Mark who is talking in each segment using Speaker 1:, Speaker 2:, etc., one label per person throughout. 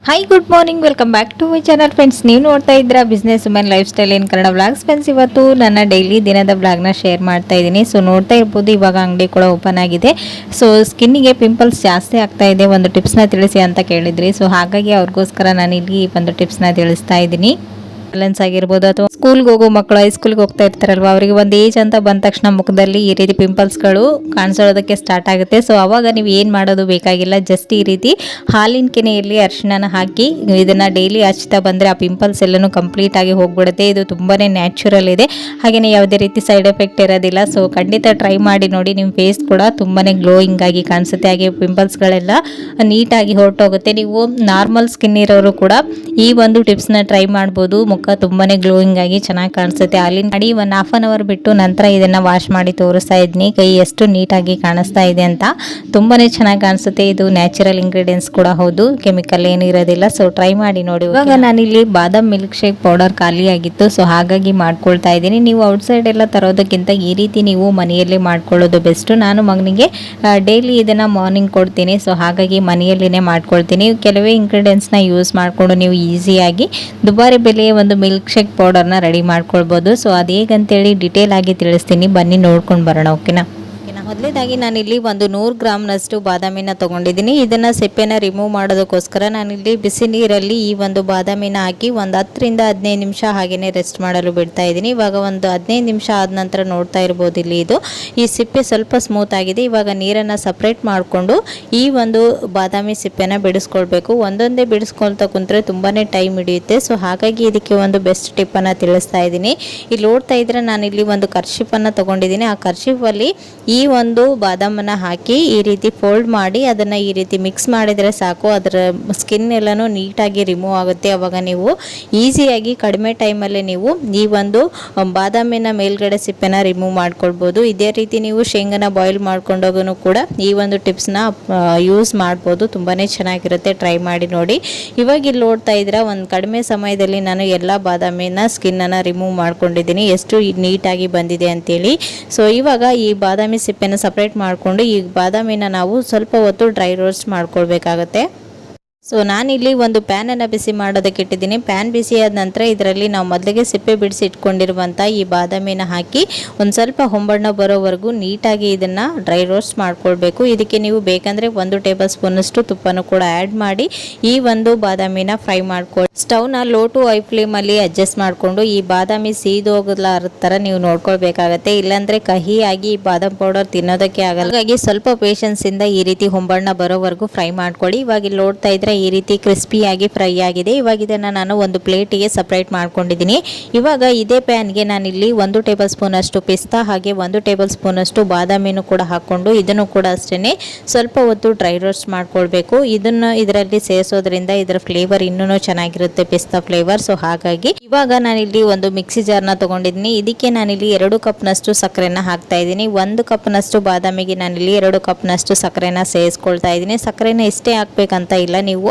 Speaker 1: Hi good morning, welcome back to my channel friends. ನೀವು ನೋಡ್ತಾ ಇದ್ದೀರಾ business women lifestyle in Kannada vlogs. Friends, ಇವತ್ತು ನನ್ನ daily ದಿನದ ವ್ಲಾಗ್ನ ಶೇರ್ ಮಾಡ್ತಾ ಇದ್ದೀನಿ. ಸೊ ನೋಡ್ತಾ ಇರ್ಬೋದು, ಇವಾಗ ಅಂಗಡಿ ಕೂಡ ಓಪನ್ ಆಗಿದೆ. ಸೊ ಸ್ಕಿನ್ನಿಗೆ ಪಿಂಪಲ್ಸ್ ಜಾಸ್ತಿ ಆಗ್ತಾ ಇದೆ, ಒಂದು ಟಿಪ್ಸ್ನ ತಿಳಿಸಿ ಅಂತ ಕೇಳಿದ್ರಿ. ಸೊ ಹಾಗಾಗಿ ಅವ್ರಿಗೋಸ್ಕರ ನಾನು ಇಲ್ಲಿ ಒಂದು ಟಿಪ್ಸ್ನ ತಿಳಿಸ್ತಾ ಇದ್ದೀನಿ. ಬ್ಯಾಲೆನ್ಸ್ ಆಗಿರ್ಬೋದು, ಅಥವಾ ಸ್ಕೂಲ್ಗೆ ಹೋಗೋ ಮಕ್ಕಳು ಹೈಸ್ಕೂಲ್ಗೆ ಹೋಗ್ತಾ ಇರ್ತಾರಲ್ವ, ಅವರಿಗೆ ಒಂದು ಏಜ್ ಅಂತ ಬಂದ ತಕ್ಷಣ ಮುಖದಲ್ಲಿ ಈ ರೀತಿ ಪಿಂಪಲ್ಸ್ಗಳು ಕಾಣಿಸೋದಕ್ಕೆ ಸ್ಟಾರ್ಟ್ ಆಗುತ್ತೆ. ಸೊ ಅವಾಗ ನೀವು ಏನು ಮಾಡೋದು ಬೇಕಾಗಿಲ್ಲ, ಜಸ್ಟ್ ಈ ರೀತಿ ಹಾಲಿನ ಕೆನೆಯಲ್ಲಿ ಅರಿಶಿನ ಹಾಕಿ ಇದನ್ನು ಡೈಲಿ ಹಚ್ತಾ ಬಂದರೆ ಆ ಪಿಂಪಲ್ಸ್ ಎಲ್ಲನೂ ಕಂಪ್ಲೀಟ್ ಆಗಿ ಹೋಗ್ಬಿಡುತ್ತೆ. ಇದು ತುಂಬಾ ನ್ಯಾಚುರಲ್ ಇದೆ, ಹಾಗೆಯೇ ಯಾವುದೇ ರೀತಿ ಸೈಡ್ ಎಫೆಕ್ಟ್ ಇರೋದಿಲ್ಲ. ಸೊ ಖಂಡಿತ ಟ್ರೈ ಮಾಡಿ ನೋಡಿ, ನಿಮ್ಮ ಫೇಸ್ ಕೂಡ ತುಂಬಾ ಗ್ಲೋಯಿಂಗ್ ಆಗಿ ಕಾಣಿಸುತ್ತೆ, ಹಾಗೆ ಪಿಂಪಲ್ಸ್ಗಳೆಲ್ಲ ನೀಟಾಗಿ ಹೊರಟೋಗುತ್ತೆ. ನೀವು ನಾರ್ಮಲ್ ಸ್ಕಿನ್ ಇರೋರು ಕೂಡ ಈ ಒಂದು ಟಿಪ್ಸ್ನ ಟ್ರೈ ಮಾಡ್ಬೋದು. ಮುಖ ತುಂಬಾನೇ ಗ್ಲೋಯಿಂಗ್ ಆಗಿ ಚೆನ್ನಾಗಿ ಕಾಣಿಸುತ್ತೆ. ಅಲ್ಲಿಂದ ಮಾಡಿ 1/2 hour ಬಿಟ್ಟು ನಂತರ ಇದನ್ನ ವಾಶ್ ಮಾಡಿ ತೋರಿಸ್ತಾ ಇದ್ದೀನಿ, ಕೈ ಎಷ್ಟು ನೀಟಾಗಿ ಕಾಣಿಸ್ತಾ ಇದೆ ಅಂತ. ತುಂಬಾನೇ ಚೆನ್ನಾಗಿ ಕಾಣಿಸುತ್ತೆ. ಇದು ನ್ಯಾಚುರಲ್ ಇಂಗ್ರೀಡಿಯೆಂಟ್ಸ್ ಕೂಡ ಹೌದು, ಕೆಮಿಕಲ್ ಏನಿರೋದಿಲ್ಲ. ಸೊ ಟ್ರೈ ಮಾಡಿ ನೋಡಿ. ಇವಾಗ ನಾನಿಲ್ಲಿ ಬಾದಾಮ್ ಮಿಲ್ಕ್ ಶೇಕ್ ಪೌಡರ್ ಖಾಲಿ ಆಗಿತ್ತು, ಸೊ ಹಾಗಾಗಿ ಮಾಡ್ಕೊಳ್ತಾ ಇದ್ದೀನಿ. ನೀವು ಔಟ್ಸೈಡ್ ಎಲ್ಲ ತರೋದಕ್ಕಿಂತ ಈ ರೀತಿ ನೀವು ಮನೆಯಲ್ಲೇ ಮಾಡ್ಕೊಳ್ಳೋದು ಬೆಸ್ಟ್. ನಾನು ಮಗನಿಗೆ ಡೈಲಿ ಇದನ್ನ ಮಾರ್ನಿಂಗ್ ಕೊಡ್ತೀನಿ, ಸೊ ಹಾಗಾಗಿ ಮನೆಯಲ್ಲಿನೇ ಮಾಡ್ಕೊಳ್ತೀನಿ. ಕೆಲವೇ ಇಂಗ್ರೀಡಿಯೆಂಟ್ಸ್ನ ಯೂಸ್ ಮಾಡಿಕೊಂಡು ನೀವು ಈಸಿಯಾಗಿ ದುಬಾರಿ ಬೆಲೆಯ ಒಂದು ಮಿಲ್ಕ್ ಶೇಕ್ ಪೌಡರ್ನ ರೆಡಿ ಮಾಡ್ಕೊಳ್ಬೋದು. ಸೊ ಅದು ಹೇಗಂತೇಳಿ ಡೀಟೇಲ್ ಆಗಿ ತಿಳಿಸ್ತೀನಿ, ಬನ್ನಿ ನೋಡ್ಕೊಂಡು ಬರೋಣ. ಓಕೆನಾ? ಮೊದಲೇದಾಗಿ ನಾನಿಲ್ಲಿ ಒಂದು 100 ಗ್ರಾಮ್ನಷ್ಟು ಬಾದಾಮಿನ ತೊಗೊಂಡಿದ್ದೀನಿ. ಇದನ್ನು ಸಿಪ್ಪೆನ ರಿಮೂವ್ ಮಾಡೋದಕ್ಕೋಸ್ಕರ ನಾನಿಲ್ಲಿ ಬಿಸಿ ನೀರಲ್ಲಿ ಈ ಒಂದು ಬಾದಾಮಿನ ಹಾಕಿ ಒಂದು 10 ರಿಂದ 15 ನಿಮಿಷ ಹಾಗೆಯೇ ರೆಸ್ಟ್ ಮಾಡಲು ಬಿಡ್ತಾ ಇದ್ದೀನಿ. ಇವಾಗ ಒಂದು 15 ನಿಮಿಷ ಆದ ನಂತರ ನೋಡ್ತಾ ಇರ್ಬೋದು, ಇಲ್ಲಿ ಇದು ಈ ಸಿಪ್ಪೆ ಸ್ವಲ್ಪ ಸ್ಮೂತ್ ಆಗಿದೆ. ಇವಾಗ ನೀರನ್ನು ಸಪ್ರೇಟ್ ಮಾಡಿಕೊಂಡು ಈ ಒಂದು ಬಾದಾಮಿ ಸಿಪ್ಪೆನ ಬಿಡಿಸ್ಕೊಳ್ಬೇಕು. ಒಂದೊಂದೇ ಬಿಡಿಸ್ಕೊಳ್ತಾ ಕುಂತ್ರೆ ತುಂಬಾ ಟೈಮ್ ಹಿಡಿಯುತ್ತೆ. ಸೊ ಹಾಗಾಗಿ ಇದಕ್ಕೆ ಒಂದು ಬೆಸ್ಟ್ ಟಿಪ್ಪನ್ನು ತಿಳಿಸ್ತಾ ಇದ್ದೀನಿ. ಇಲ್ಲಿ ನೋಡ್ತಾ ಇದ್ರೆ ನಾನಿಲ್ಲಿ ಒಂದು ಕರ್ಶಿಫನ್ನು ತೊಗೊಂಡಿದ್ದೀನಿ. ಆ ಕರ್ಶಿಫಲ್ಲಿ ಈ ಒಂದು ಬಾದಾಮನ್ನ ಹಾಕಿ ಈ ರೀತಿ ಫೋಲ್ಡ್ ಮಾಡಿ ಅದನ್ನು ಈ ರೀತಿ ಮಿಕ್ಸ್ ಮಾಡಿದರೆ ಸಾಕು, ಅದರ ಸ್ಕಿನ್ ಎಲ್ಲನೂ ನೀಟಾಗಿ ರಿಮೂವ್ ಆಗುತ್ತೆ. ಅವಾಗ ನೀವು ಈಸಿಯಾಗಿ ಕಡಿಮೆ ಟೈಮಲ್ಲಿ ನೀವು ಈ ಒಂದು ಬಾದಾಮಿನ ಮೇಲ್ಗಡೆ ಸಿಪ್ಪೆನ ರಿಮೂವ್ ಮಾಡ್ಕೊಳ್ಬೋದು. ಇದೇ ರೀತಿ ನೀವು ಶೇಂಗಾನ ಬಾಯ್ಲ್ ಮಾಡ್ಕೊಂಡೋಗೂ ಕೂಡ ಈ ಒಂದು ಟಿಪ್ಸ್ನ ಯೂಸ್ ಮಾಡ್ಬೋದು. ತುಂಬಾ ಚೆನ್ನಾಗಿರುತ್ತೆ, ಟ್ರೈ ಮಾಡಿ ನೋಡಿ. ಇವಾಗ ಇಲ್ಲಿ ನೋಡ್ತಾ ಇದ್ದೀರಾ, ಒಂದು ಕಡಿಮೆ ಸಮಯದಲ್ಲಿ ನಾನು ಎಲ್ಲ ಬಾದಾಮಿನ ಸ್ಕಿನ್ನನ್ನು ರಿಮೂವ್ ಮಾಡ್ಕೊಂಡಿದ್ದೀನಿ, ಎಷ್ಟು ನೀಟಾಗಿ ಬಂದಿದೆ ಅಂತೇಳಿ. ಸೊ ಇವಾಗ ಈ ಬಾದಾಮಿ ಸಿಪ್ಪೆನ ಸಪ್ರೇಟ್ ಮಾಡಿಕೊಂಡು ಈ ಬಾದಾಮಿನ ನಾವು ಸ್ವಲ್ಪ ಹೊತ್ತು ಡ್ರೈ ರೋಸ್ಟ್ ಮಾಡ್ಕೊಳ್ಬೇಕಾಗತ್ತೆ. ಸೊ ನಾನಿಲ್ಲಿ ಒಂದು ಪ್ಯಾನನ್ನು ಬಿಸಿ ಮಾಡೋದಕ್ಕೆ ಇಟ್ಟಿದ್ದೀನಿ. ಪ್ಯಾನ್ ಬಿಸಿ ಆದ ನಂತರ ಇದರಲ್ಲಿ ನಾವು ಮೊದಲಿಗೆ ಸಿಪ್ಪೆ ಬಿಡಿಸಿ ಇಟ್ಕೊಂಡಿರುವಂಥ ಈ ಬಾದಾಮಿನ ಹಾಕಿ ಒಂದು ಸ್ವಲ್ಪ ಹೊಂಬಣ್ಣ ಬರೋವರೆಗೂ ನೀಟಾಗಿ ಇದನ್ನು ಡ್ರೈ ರೋಸ್ಟ್ ಮಾಡ್ಕೊಳ್ಬೇಕು. ಇದಕ್ಕೆ ನೀವು ಬೇಕಂದರೆ 1 ಟೇಬಲ್ ಸ್ಪೂನಷ್ಟು ತುಪ್ಪನೂ ಕೂಡ ಆ್ಯಡ್ ಮಾಡಿ ಈ ಒಂದು ಬಾದಾಮಿನ ಫ್ರೈ ಮಾಡ್ಕೊಳ್ಳಿ. ಸ್ಟವ್ನ ಲೋ ಟು ಹೈ ಫ್ಲೇಮಲ್ಲಿ ಅಡ್ಜಸ್ಟ್ ಮಾಡಿಕೊಂಡು ಈ ಬಾದಾಮಿ ಸೀದೋಗಲಾರ ಥರ ನೀವು ನೋಡ್ಕೊಳ್ಬೇಕಾಗತ್ತೆ, ಇಲ್ಲಾಂದರೆ ಕಹಿಯಾಗಿ ಈ ಬಾದಾಮ್ ಪೌಡರ್ ತಿನ್ನೋದಕ್ಕೆ ಆಗಲ್ಲ. ಹಾಗಾಗಿ ಸ್ವಲ್ಪ ಪೇಷನ್ಸಿಂದ ಈ ರೀತಿ ಹೊಂಬಣ್ಣ ಬರೋವರೆಗೂ ಫ್ರೈ ಮಾಡ್ಕೊಳ್ಳಿ. ಇವಾಗ ಇಲ್ಲಿ ನೋಡ್ತಾ ಇದ್ರೆ ಈ ರೀತಿ ಕ್ರಿಸ್ಪಿಯಾಗಿ ಫ್ರೈ ಆಗಿದೆ. ಇವಾಗ ಇದನ್ನು ನಾನು ಒಂದು ಪ್ಲೇಟಿಗೆ ಸಪ್ರೇಟ್ ಮಾಡ್ಕೊಂಡಿದ್ದೀನಿ. ಇವಾಗ ಇದೇ ಪ್ಯಾನ್ಗೆ ನಾನಿಲ್ಲಿ 1 ಟೇಬಲ್ ಸ್ಪೂನ್ ಅಷ್ಟು ಪಿಸ್ತಾ ಹಾಗೆ 1 ಟೇಬಲ್ ಸ್ಪೂನ್ ಅಷ್ಟು ಬಾದಾಮಿನೂ ಕೂಡ ಹಾಕ್ಕೊಂಡು ಇದನ್ನು ಕೂಡ ಅಷ್ಟೇ ಸ್ವಲ್ಪ ಹೊತ್ತು ಡ್ರೈ ರೋಸ್ಟ್ ಮಾಡ್ಕೊಳ್ಬೇಕು. ಇದನ್ನು ಇದರಲ್ಲಿ ಸೇರಿಸೋದ್ರಿಂದ ಇದರ ಫ್ಲೇವರ್ ಇನ್ನೂ ಚೆನ್ನಾಗಿರುತ್ತೆ, ಪಿಸ್ತಾ ಫ್ಲೇವರ್. ಸೊ ಹಾಗಾಗಿ ಇವಾಗ ನಾನಿಲ್ಲಿ ಒಂದು ಮಿಕ್ಸಿ ಜಾರ್ನ ತಗೊಂಡಿದ್ದೀನಿ. ಇದಕ್ಕೆ ನಾನಿಲ್ಲಿ 2 ಕಪ್ನಷ್ಟು ಸಕ್ಕರೆನ ಹಾಕ್ತಾ ಇದ್ದೀನಿ. 1 ಕಪ್ನಷ್ಟು ಬಾದಾಮಿಗೆ ನಾನಿಲ್ಲಿ 2 ಕಪ್ನಷ್ಟು ಸಕ್ಕರೆನ ಸೇರಿಸ್ಕೊಳ್ತಾ ಇದ್ದೀನಿ. ಸಕ್ಕರೆನ ಇಷ್ಟೇ ಹಾಕ್ಬೇಕಂತ ಇಲ್ಲ, ನೀವು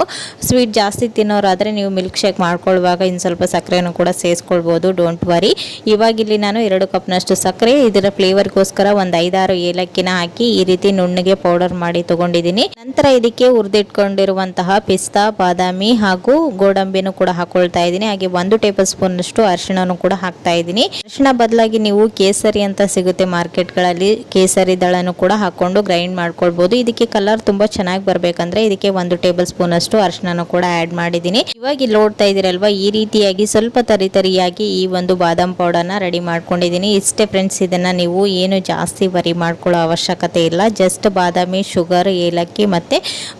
Speaker 1: ಸ್ವೀಟ್ ಜಾಸ್ತಿ ತಿನ್ನೋರಾದರೆ ನೀವು ಮಿಲ್ಕ್ ಶೇಕ್ ಮಾಡ್ಕೊಳ್ಳುವಾಗ ಇನ್ನು ಸ್ವಲ್ಪ ಸಕ್ಕರೆನೂ ಕೂಡ ಸೇರಿಸ್ಕೊಳ್ಬೋದು, ಡೋಂಟ್ ವರಿ. ಇವಾಗ ಇಲ್ಲಿ ನಾನು 2 ಕಪ್ನಷ್ಟು ಸಕ್ಕರೆ, ಇದರ ಫ್ಲೇವರ್ಗೋಸ್ಕರ ಒಂದು 5-6 ಏಲಕ್ಕಿನ ಹಾಕಿ ಈ ರೀತಿ ನುಣ್ಣಗೆ ಪೌಡರ್ ಮಾಡಿ ತಗೊಂಡಿದ್ದೀನಿ. ನಂತರ ಇದಕ್ಕೆ ಹುರಿದಿಟ್ಕೊಂಡಿರುವಂತಹ ಪಿಸ್ತಾ, ಬಾದಾಮಿ ಹಾಗೂ ಗೋಡಂಬಿನೂ ಕೂಡ ಹಾಕೊಳ್ತಾ ಇದ್ದೀನಿ. ಹಾಗೆ 1 ಟೇಬಲ್ ಸ್ಪೂನ್ ಅಷ್ಟು ಅರಿಶಿಣನೂ ಕೂಡ ಹಾಕ್ತಾ ಇದ್ದೀನಿ. ಅರಿಶಿಣ ಬದಲಾಗಿ ನೀವು ಕೇಸರಿ ಅಂತ ಸಿಗುತ್ತೆ ಮಾರ್ಕೆಟ್ಗಳಲ್ಲಿ, ಕೇಸರಿ ದಳನೂ ಕೂಡ ಹಾಕೊಂಡು ಗ್ರೈಂಡ್ ಮಾಡ್ಕೊಳ್ಬೋದು. ಇದಕ್ಕೆ ಕಲರ್ ತುಂಬಾ ಚೆನ್ನಾಗಿ ಬರಬೇಕಂದ್ರೆ ಇದಕ್ಕೆ 1 ಟೇಬಲ್ ಸ್ಪೂನ್ ಅಷ್ಟು ಅರಿಶಿನ ಕೂಡ ಆಡ್ ಮಾಡಿದ್ದೀನಿ. ಇವಾಗ ಇಲ್ಲಿ ನೋಡ್ತಾ ಇದೀರಲ್ವಾ, ಈ ರೀತಿಯಾಗಿ ಸ್ವಲ್ಪ ತರಿಯಾಗಿ ಈ ಒಂದು ಬಾದಾಮ್ ಪೌಡರ್ನ ರೆಡಿ ಮಾಡ್ಕೊಂಡಿದ್ದೀನಿ. ಇಷ್ಟೇ ಫ್ರೆಂಡ್ಸ್, ಇದನ್ನ ನೀವು ಏನು ಜಾಸ್ತಿ ವರಿ ಮಾಡ್ಕೊಳ್ಳೋ ಅವಶ್ಯಕತೆ ಇಲ್ಲ. ಜಸ್ಟ್ ಬಾದಾಮಿ, ಶುಗರ್, ಏಲಕ್ಕಿ ಮತ್ತೆ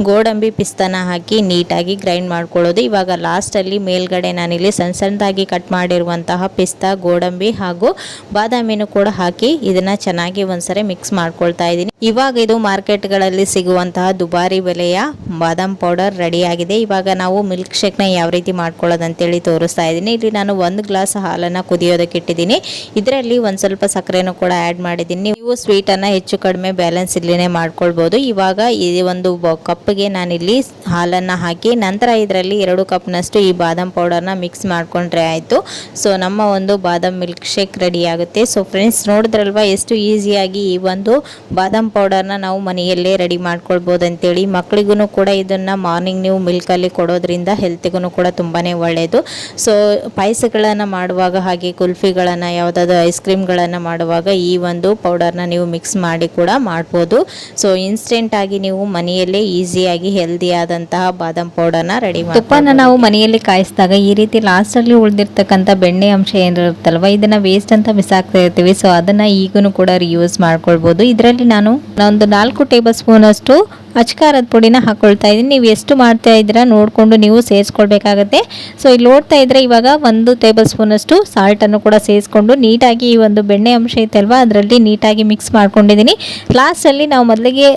Speaker 1: ಗೋಡಂಬಿ, ಪಿಸ್ತಾನ ಹಾಕಿ ನೀಟಾಗಿ ಗ್ರೈಂಡ್ ಮಾಡ್ಕೊಳ್ಳೋದು. ಇವಾಗ ಲಾಸ್ಟ್ ಅಲ್ಲಿ ಮೇಲ್ಗಡೆ ನಾನಿಲ್ಲಿ ಸಣ್ಣದಾಗಿ ಕಟ್ ಮಾಡಿರುವಂತಹ ಪಿಸ್ತಾ, ಗೋಡಂಬಿ ಹಾಗೂ ಬಾದಾಮಿನೂ ಕೂಡ ಹಾಕಿ ಇದನ್ನ ಚೆನ್ನಾಗಿ ಒಂದ್ಸರಿ ಮಿಕ್ಸ್ ಮಾಡ್ಕೊಳ್ತಾ ಇದ್ದೀನಿ. ಇವಾಗ ಇದು ಮಾರ್ಕೆಟ್ಗಳಲ್ಲಿ ಸಿಗುವಂತಹ ದುಬಾರಿ ಬೆಲೆಯ ಬಾದಾಮ್ ಪೌಡರ್ ರೆಡಿ ಆಗಿದೆ. ಇವಾಗ ನಾವು ಮಿಲ್ಕ್ ಶೇಕ್ನ ಯಾವ ರೀತಿ ಮಾಡ್ಕೊಳ್ಳೋದು ಅಂತೇಳಿ ತೋರಿಸ್ತಾ ಇದ್ದೀನಿ. ಇಲ್ಲಿ ನಾನು 1 ಗ್ಲಾಸ್ ಹಾಲನ್ನು ಕುದಿಯೋದಕ್ಕೆ ಇಟ್ಟಿದ್ದೀನಿ. ಇದರಲ್ಲಿ ಒಂದು ಸ್ವಲ್ಪ ಸಕ್ಕರೆನೂ ಕೂಡ ಆ್ಯಡ್ ಮಾಡಿದ್ದೀನಿ. ನೀವು ಸ್ವೀಟನ್ನು ಹೆಚ್ಚು ಕಡಿಮೆ ಬ್ಯಾಲೆನ್ಸ್ ಇಲ್ಲಿನೇ ಮಾಡ್ಕೊಳ್ಬೋದು. ಇವಾಗ ಈ ಒಂದು ಕಪ್ಗೆ ನಾನಿಲ್ಲಿ ಹಾಲನ್ನು ಹಾಕಿ ನಂತರ ಇದರಲ್ಲಿ 2 ಕಪ್ನಷ್ಟು ಈ ಬಾದಾಮ್ ಪೌಡರ್ನ ಮಿಕ್ಸ್ ಮಾಡ್ಕೊಂಡ್ರೆ ಆಯಿತು. ಸೊ ನಮ್ಮ ಒಂದು ಬಾದಾಮ್ ಮಿಲ್ಕ್ ಶೇಕ್ ರೆಡಿ ಆಗುತ್ತೆ. ಸೊ ಫ್ರೆಂಡ್ಸ್, ನೋಡಿದ್ರಲ್ವಾ ಎಷ್ಟು ಈಸಿಯಾಗಿ ಈ ಒಂದು ಬಾದಾಮ್ ಪೌಡರ್ನ ನಾವು ಮನೆಯಲ್ಲೇ ರೆಡಿ ಮಾಡ್ಕೊಳ್ಬೋದು ಅಂತೇಳಿ. ಮಕ್ಕಳಿಗೂ ಕೂಡ ಇದನ್ನು ಮಾರ್ನಿಂಗ್ ನೀವು ಮಿಲ್ಕಲ್ಲಿ ಕೊಡೋದ್ರಿಂದ ಹೆಲ್ತಿಗೂ ಕೂಡ ತುಂಬಾ ಒಳ್ಳೆಯದು. ಸೊ ಪಾಯಸಗಳನ್ನು ಮಾಡುವಾಗ ಹಾಗೆ ಕುಲ್ಫಿಗಳನ್ನು ಯಾವುದಾದ್ರು ಐಸ್ ಕ್ರೀಮ್ಗಳನ್ನು ಮಾಡುವಾಗ ಈ ಒಂದು ಪೌಡರ್ನ ನೀವು ಮಿಕ್ಸ್ ಮಾಡಿ ಕೂಡ ಮಾಡ್ಬೋದು. ಸೊ ಇನ್ಸ್ಟೆಂಟಾಗಿ ನೀವು ಮನೆಯಲ್ಲೇ ಈಸಿಯಾಗಿ ಹೆಲ್ದಿ ಆದಂತಹ ಬಾದಾಮ್ ಪೌಡರ್ನ ರೆಡಿ ಮಾಡಿ ತುಪ್ಪನ ನಾವು ಮನೆಯಲ್ಲಿ ಕಾಯಿಸಿದಾಗ ಈ ರೀತಿ ಲಾಸ್ಟಲ್ಲಿ ಉಳಿದಿರ್ತಕ್ಕಂಥ ಬೆಣ್ಣೆ ಅಂಶ ಏನಿರುತ್ತಲ್ವ ಇದನ್ನು ವೇಸ್ಟ್ ಅಂತ ಬಿಸಾಕ್ತಾ ಇರ್ತೀವಿ. ಸೊ ಅದನ್ನು ಈಗೂ ಕೂಡ ರಿಯೂಸ್ ಮಾಡ್ಕೊಳ್ಬೋದು. ಇದರಲ್ಲಿ ನಾನು ಒಂದು 4 ಟೇಬಲ್ ಸ್ಪೂನ್ ಅಷ್ಟು ಅಚ್ಕಾರದ ಪುಡಿನ ಹಾಕೊಳ್ತಾ ಇದ್ದೀನಿ. ನೀವು ಎಷ್ಟು ಮಾಡ್ತಾ ಇದ್ದೀರಾ ನೋಡಿಕೊಂಡು ನೀವು ಸೇರಿಸ್ಕೊಳ್ಬೇಕಾಗತ್ತೆ. ಸೊ ಇಲ್ಲಿ ನೋಡ್ತಾ ಇದ್ರೆ ಇವಾಗ 1 ಟೇಬಲ್ ಸ್ಪೂನ್ ಅಷ್ಟು ಸಾಲ್ಟನ್ನು ಕೂಡ ಸೇರಿಸ್ಕೊಂಡು ನೀಟಾಗಿ ಈ ಒಂದು ಬೆಣ್ಣೆ ಅಂಶ ಐತಲ್ವಾ ಅದರಲ್ಲಿ ನೀಟಾಗಿ ಮಿಕ್ಸ್ ಮಾಡ್ಕೊಂಡಿದ್ದೀನಿ. ಲಾಸ್ಟಲ್ಲಿ ನಾವು ಮೊದಲಿಗೆ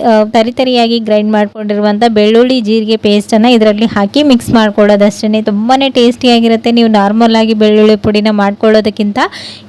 Speaker 1: ತರಿಯಾಗಿ ಗ್ರೈಂಡ್ ಮಾಡ್ಕೊಂಡಿರುವಂಥ ಬೆಳ್ಳುಳ್ಳಿ ಜೀರಿಗೆ ಪೇಸ್ಟನ್ನು ಇದರಲ್ಲಿ ಹಾಕಿ ಮಿಕ್ಸ್ ಮಾಡ್ಕೊಳ್ಳೋದಷ್ಟೇ. ತುಂಬಾ ಟೇಸ್ಟಿಯಾಗಿರುತ್ತೆ. ನೀವು ನಾರ್ಮಲ್ ಆಗಿ ಬೆಳ್ಳುಳ್ಳಿ ಪುಡಿನ ಮಾಡ್ಕೊಳ್ಳೋದಕ್ಕಿಂತ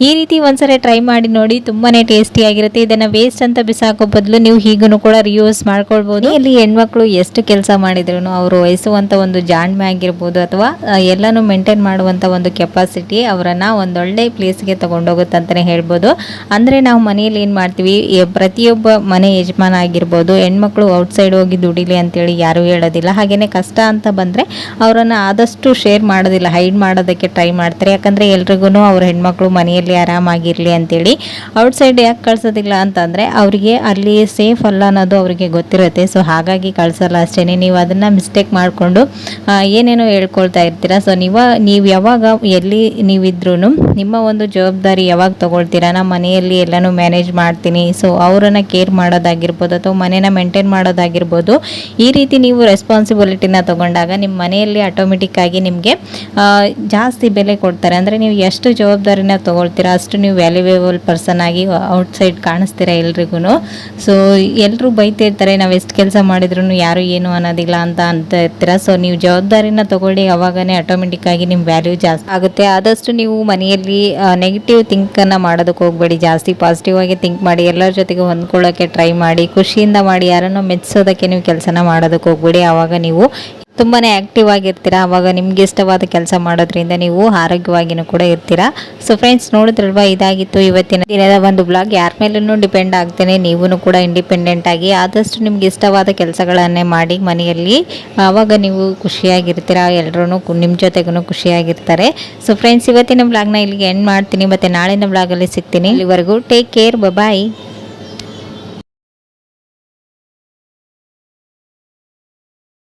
Speaker 1: ಈ ರೀತಿ ಒಂದ್ಸರಿ ಟ್ರೈ ಮಾಡಿ ನೋಡಿ, ತುಂಬಾ ಟೇಸ್ಟಿಯಾಗಿರುತ್ತೆ. ಇದನ್ನು ವೇಸ್ಟ್ ಅಂತ ಬಿಸಾಕೋ ಬದಲು ನೀವು ಹೀಗೂ ಕೂಡ ರಿಯೂಸ್ ಮಾಡ್ಕೊಳ್ಬೋದು. ಇಲ್ಲಿ ಹೆಣ್ಮಕ್ಳು ಎಷ್ಟು ಕೆಲಸ ಮಾಡಿದ್ರು ಅವರು ವಹಿಸುವಂಥ ಒಂದು ಜಾಣ್ಮೆ ಆಗಿರ್ಬೋದು ಅಥವಾ ಎಲ್ಲನೂ ಮೇಂಟೈನ್ ಮಾಡುವಂಥ ಒಂದು ಕೆಪಾಸಿಟಿ ಅವರನ್ನು ಒಂದೊಳ್ಳೆ ಪ್ಲೇಸ್ಗೆ ತೊಗೊಂಡೋಗುತ್ತೆ ಅಂತಲೇ ಹೇಳ್ಬೋದು. ಅಂದರೆ ನಾವು ಮನೆಯಲ್ಲಿ ಏನು ಮಾಡ್ತೀವಿ, ಪ್ರತಿಯೊಬ್ಬ ಮನೆ ಯಜಮಾನ ಆಗಿರ್ಬೋದು ಹೆಣ್ಮಕ್ಳು ಔಟ್ಸೈಡ್ ಹೋಗಿ ದುಡಿಲಿ ಅಂತೇಳಿ ಯಾರೂ ಹೇಳೋದಿಲ್ಲ. ಹಾಗೆಯೇ ಕಷ್ಟ ಅಂತ ಬಂದರೆ ಅವರನ್ನು ಆದಷ್ಟು ಶೇರ್ ಮಾಡೋದಿಲ್ಲ, ಹೈಡ್ ಮಾಡೋದಕ್ಕೆ ಟ್ರೈ ಮಾಡ್ತಾರೆ. ಯಾಕಂದರೆ ಎಲ್ರಿಗೂ ಅವ್ರ ಹೆಣ್ಮಕ್ಳು ಮನೆಯಲ್ಲಿ ಆರಾಮಾಗಿರಲಿ ಅಂತೇಳಿ. ಔಟ್ಸೈಡ್ ಯಾಕೆ ಕಳ್ಸೋದಿಲ್ಲ ಅಂತಂದರೆ ಅವರಿಗೆ ಅಲ್ಲಿ ಸೇಫ್ ಅಲ್ಲ ಅನ್ನೋದು ಅವರಿಗೆ ಗೊತ್ತಿರುತ್ತೆ. ಸೊ ಹಾಗಾಗಿ ಕಳಿಸಲ್ಲ ಅಷ್ಟೇ. ನೀವು ಅದನ್ನು ಮಿಸ್ಟೇಕ್ ಮಾಡಿಕೊಂಡು ಏನೇನೋ ಹೇಳ್ಕೊಳ್ತಾ ಇರ್ತೀರ. ಸೊ ನೀವು ಯಾವಾಗ ಎಲ್ಲಿ ನೀವಿದ್ರೂ ನಿಮ್ಮ ಒಂದು ಜವಾಬ್ದಾರಿ ಯಾವಾಗ ತೊಗೊಳ್ತೀರಾ, ನಮ್ಮ ಮನೆಯಲ್ಲಿ ಎಲ್ಲನೂ ಮ್ಯಾನೇಜ್ ಮಾಡ್ತೀನಿ, ಸೊ ಅವರನ್ನು ಕೇರ್ ಮಾಡೋದಾಗಿರ್ಬೋದು ಅಥವಾ ಮನೇನ ಮೇಂಟೈನ್ ಮಾಡೋದಾಗಿರ್ಬೋದು, ಈ ರೀತಿ ನೀವು ರೆಸ್ಪಾನ್ಸಿಬಿಲಿಟಿನ ತೊಗೊಂಡಾಗ ನಿಮ್ಮ ಮನೆಯಲ್ಲಿ ಆಟೋಮೆಟಿಕ್ಕಾಗಿ ನಿಮಗೆ ಜಾಸ್ತಿ ಬೆಲೆ ಕೊಡ್ತಾರೆ. ಅಂದರೆ ನೀವು ಎಷ್ಟು ಜವಾಬ್ದಾರಿನ ತೊಗೊಳ್ತೀರಾ ಅಷ್ಟು ನೀವು ವ್ಯಾಲ್ಯೂಯೇಬಲ್ ಪರ್ಸನ್ ಆಗಿ ಔಟ್ಸೈಡ್ ಕಾಣಿಸ್ತೀರಾ ಎಲ್ರಿಗೂ. ಸೊ ಎಲ್ಲರೂ ಬೈತಿರ್ತಾರೆ, ನಾವು ಎಷ್ಟು ಕೆಲಸ ಮಾಡಿದ್ರು ಯಾರು ಏನು ಅನ್ನೋದಿಲ್ಲ ಅಂತ ಇರ್ತೀರ. ಸೊ ನೀವು ಜವಾಬ್ದಾರಿನ ತಗೊಳ್ಳಿ, ಅವಾಗನೇ ಆಟೋಮೆಟಿಕ್ಕಾಗಿ ನಿಮ್ಮ ವ್ಯಾಲ್ಯೂ ಜಾಸ್ತಿ ಆಗುತ್ತೆ. ಆದಷ್ಟು ನೀವು ಮನೆಯಲ್ಲಿ ನೆಗೆಟಿವ್ ಥಿಂಕನ್ನು ಮಾಡೋದಕ್ಕೆ ಹೋಗಬೇಡಿ, ಜಾಸ್ತಿ ಪಾಸಿಟಿವ್ ಆಗಿ ಥಿಂಕ್ ಮಾಡಿ, ಎಲ್ಲರ ಜೊತೆಗೆ ಹೊಂದ್ಕೊಳ್ಳೋಕ್ಕೆ ಟ್ರೈ ಮಾಡಿ, ಖುಷಿಯಿಂದ ಮಾಡಿ. ಯಾರನ್ನೋ ಮೆಚ್ಚಿಸೋದಕ್ಕೆ ನೀವು ಕೆಲಸನ ಮಾಡೋದಕ್ಕೆ ಹೋಗಬೇಡಿ. ಆವಾಗ ನೀವು ತುಂಬಾ ಆ್ಯಕ್ಟಿವ್ ಆಗಿರ್ತೀರ. ಆವಾಗ ನಿಮ್ಗೆ ಇಷ್ಟವಾದ ಕೆಲಸ ಮಾಡೋದ್ರಿಂದ ನೀವು ಆರೋಗ್ಯವಾಗಿಯೂ ಕೂಡ ಇರ್ತೀರಾ. ಸೊ ಫ್ರೆಂಡ್ಸ್, ನೋಡಿದ್ರಲ್ವಾ, ಇದಾಗಿತ್ತು ಇವತ್ತಿನ ದಿನದ ಒಂದು ಬ್ಲಾಗ್. ಯಾರ ಮೇಲೂ ಡಿಪೆಂಡ್ ಆಗ್ತೇನೆ, ನೀವೂ ಕೂಡ ಇಂಡಿಪೆಂಡೆಂಟ್ ಆಗಿ ಆದಷ್ಟು ನಿಮ್ಗೆ ಇಷ್ಟವಾದ ಕೆಲಸಗಳನ್ನೇ ಮಾಡಿ ಮನೆಯಲ್ಲಿ. ಆವಾಗ ನೀವು ಖುಷಿಯಾಗಿರ್ತೀರಾ, ಎಲ್ಲರೂ ನಿಮ್ಮ ಜೊತೆಗೂ ಖುಷಿಯಾಗಿರ್ತಾರೆ. ಸೊ ಫ್ರೆಂಡ್ಸ್, ಇವತ್ತಿನ ಬ್ಲಾಗ್ನ ಇಲ್ಲಿಗೆ ಎಂಡ್ ಮಾಡ್ತೀನಿ. ಮತ್ತು ನಾಳಿನ ಬ್ಲಾಗಲ್ಲಿ ಸಿಗ್ತೀನಿ. ಇಲ್ಲಿವರೆಗೂ ಟೇಕ್ ಕೇರ್, ಬಾಯ್.